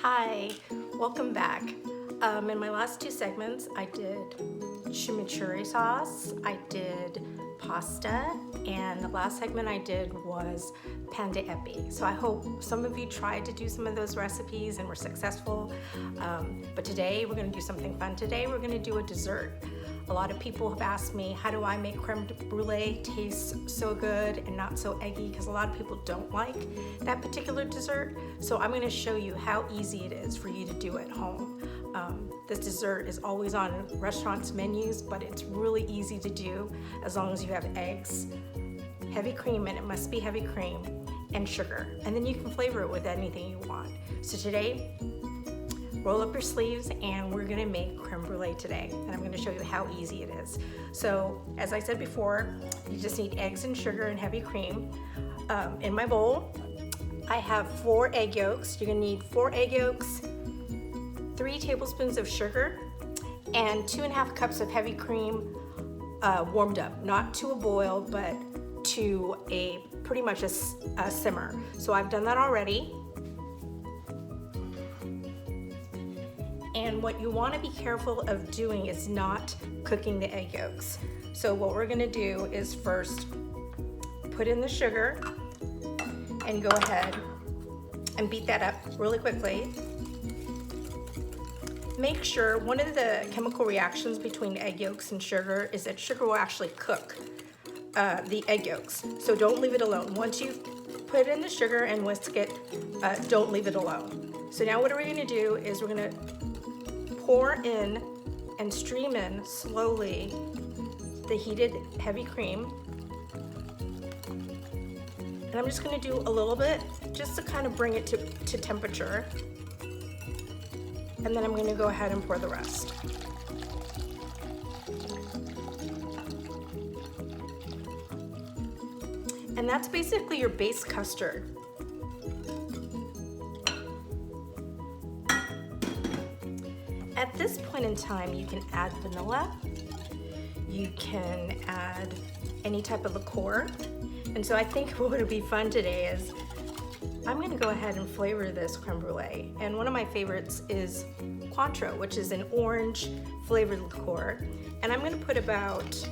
Hi, welcome back. In my last two segments, I did chimichurri sauce, I did pasta, and the last segment I did was pan de epi. So I hope some of you tried to do some of those recipes and were successful. But today we're going to do something fun. Today we're going to do a dessert. A lot of people have asked me, how do I make creme brulee taste so good and not so eggy? Because a lot of people don't like that particular dessert. So I'm going to show you how easy it is for you to do at home. This dessert is always on restaurants' menus, but it's really easy to do as long as you have eggs, heavy cream, and it must be heavy cream, and sugar. And then you can flavor it with anything you want. So today, roll up your sleeves and we're gonna make creme brulee today. And I'm gonna show you how easy it is. So as I said before, you just need eggs and sugar and heavy cream. In my bowl, I have 4 egg yolks. You're gonna need 4 egg yolks, 3 tablespoons of sugar, and 2.5 cups of heavy cream warmed up, not to a boil, but to a pretty much a simmer. So I've done that already. And what you want to be careful of doing is not cooking the egg yolks. So what we're going to do is first put in the sugar and go ahead and beat that up really quickly. Make sure one of the chemical reactions between egg yolks and sugar is that sugar will actually cook the egg yolks. So don't leave it alone. Once you put in the sugar and whisk it, don't leave it alone. So now what we're going to do is we're going to pour in and stream in slowly the heated heavy cream. And I'm just going to do a little bit just to kind of bring it to temperature. And then I'm going to go ahead and pour the rest. And that's basically your base custard. At this point in time, you can add vanilla, you can add any type of liqueur. And so I think what would be fun today is I'm gonna go ahead and flavor this creme brulee. And one of my favorites is Cointreau, which is an orange flavored liqueur. And I'm gonna put about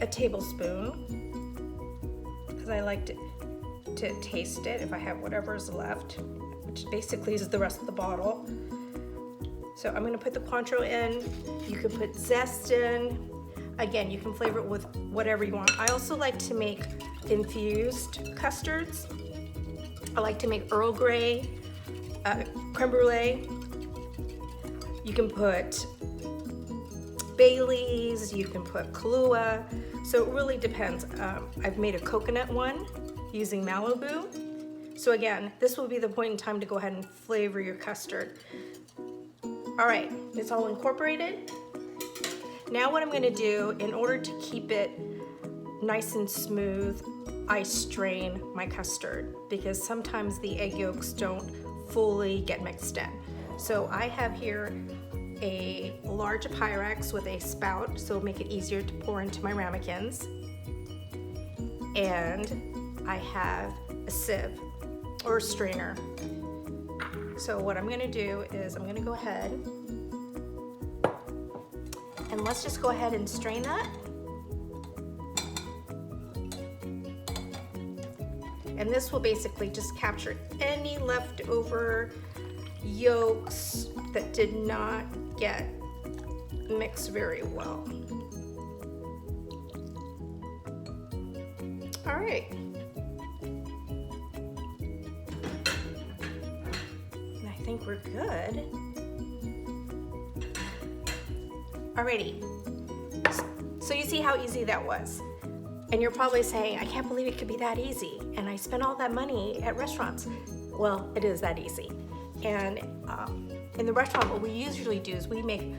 a tablespoon, because I like to taste it if I have whatever's left, which basically is the rest of the bottle. So I'm gonna put the Cointreau in. You can put zest in. Again, you can flavor it with whatever you want. I also like to make infused custards. I like to make Earl Grey, creme brulee. You can put Bailey's, you can put Kahlua. So it really depends. I've made a coconut one using Malibu. So again, this will be the point in time to go ahead and flavor your custard. All right, it's all incorporated. Now what I'm gonna do, in order to keep it nice and smooth, I strain my custard because sometimes the egg yolks don't fully get mixed in. So I have here a large Pyrex with a spout, so it'll make it easier to pour into my ramekins. And I have a sieve or a strainer. So what I'm gonna do is I'm gonna go ahead and let's just go ahead and strain that. And this will basically just capture any leftover yolks that did not get mixed very well. All right. I think we're good. Alrighty, so you see how easy that was. And you're probably saying, I can't believe it could be that easy. And I spent all that money at restaurants. Well, it is that easy. And in the restaurant, what we usually do is we make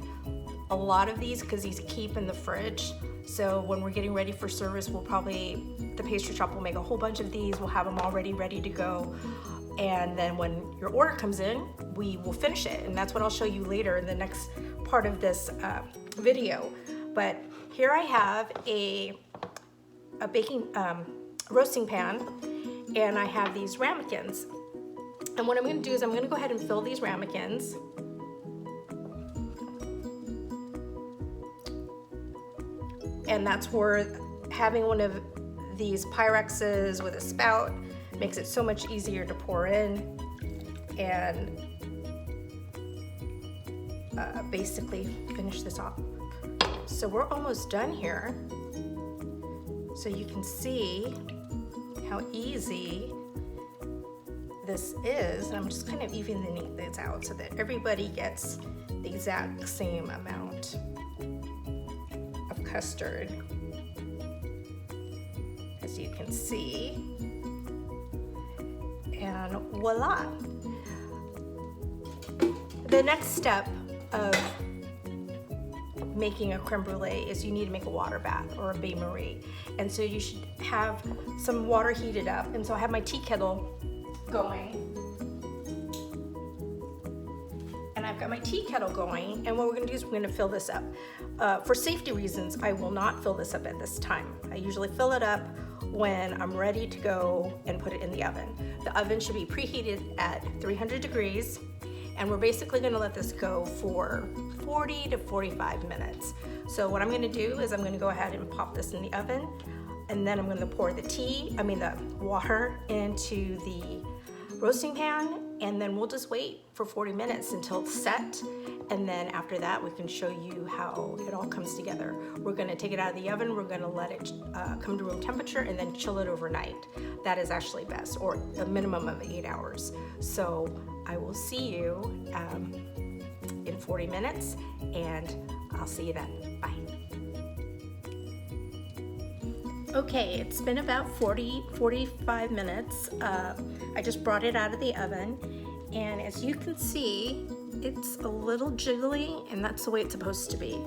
a lot of these because these keep in the fridge. So when we're getting ready for service, the pastry shop will make a whole bunch of these. We'll have them already ready to go. And then when your order comes in, we will finish it. And that's what I'll show you later in the next part of this video. But here I have a baking roasting pan, and I have these ramekins. And what I'm going to do is I'm going to go ahead and fill these ramekins. And that's where having one of these Pyrexes with a spout makes it so much easier to pour in and basically finish this off. So we're almost done here. So you can see how easy this is. And I'm just kind of evening this out so that everybody gets the exact same amount of custard, as you can see. And voila. The next step of making a creme brulee is you need to make a water bath or a bain-marie. And so you should have some water heated up. And so I have my tea kettle going. And I've got my tea kettle going. And what we're gonna do is we're gonna fill this up. For safety reasons, I will not fill this up at this time. I usually fill it up when I'm ready to go and put it in the oven. The oven should be preheated at 300 degrees. And we're basically gonna let this go for 40 to 45 minutes. So what I'm gonna do is I'm gonna go ahead and pop this in the oven, and then I'm gonna pour the water into the roasting pan, and then we'll just wait for 40 minutes until it's set. And then after that, we can show you how it all comes together. We're gonna take it out of the oven, we're gonna let it come to room temperature and then chill it overnight. That is actually best, or a minimum of 8 hours. So I will see you in 40 minutes, and I'll see you then. Bye. Okay, it's been about 45 minutes. I just brought it out of the oven, and as you can see, it's a little jiggly, and that's the way it's supposed to be.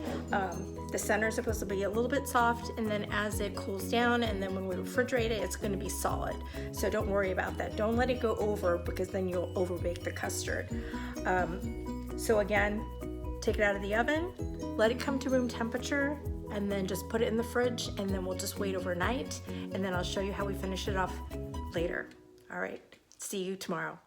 The center is supposed to be a little bit soft, and then as it cools down, and then when we refrigerate it, it's going to be solid. So don't worry about that. Don't let it go over, because then you'll overbake the custard. So again, take it out of the oven, let it come to room temperature, and then just put it in the fridge, and then we'll just wait overnight, and then I'll show you how we finish it off later. All right, see you tomorrow.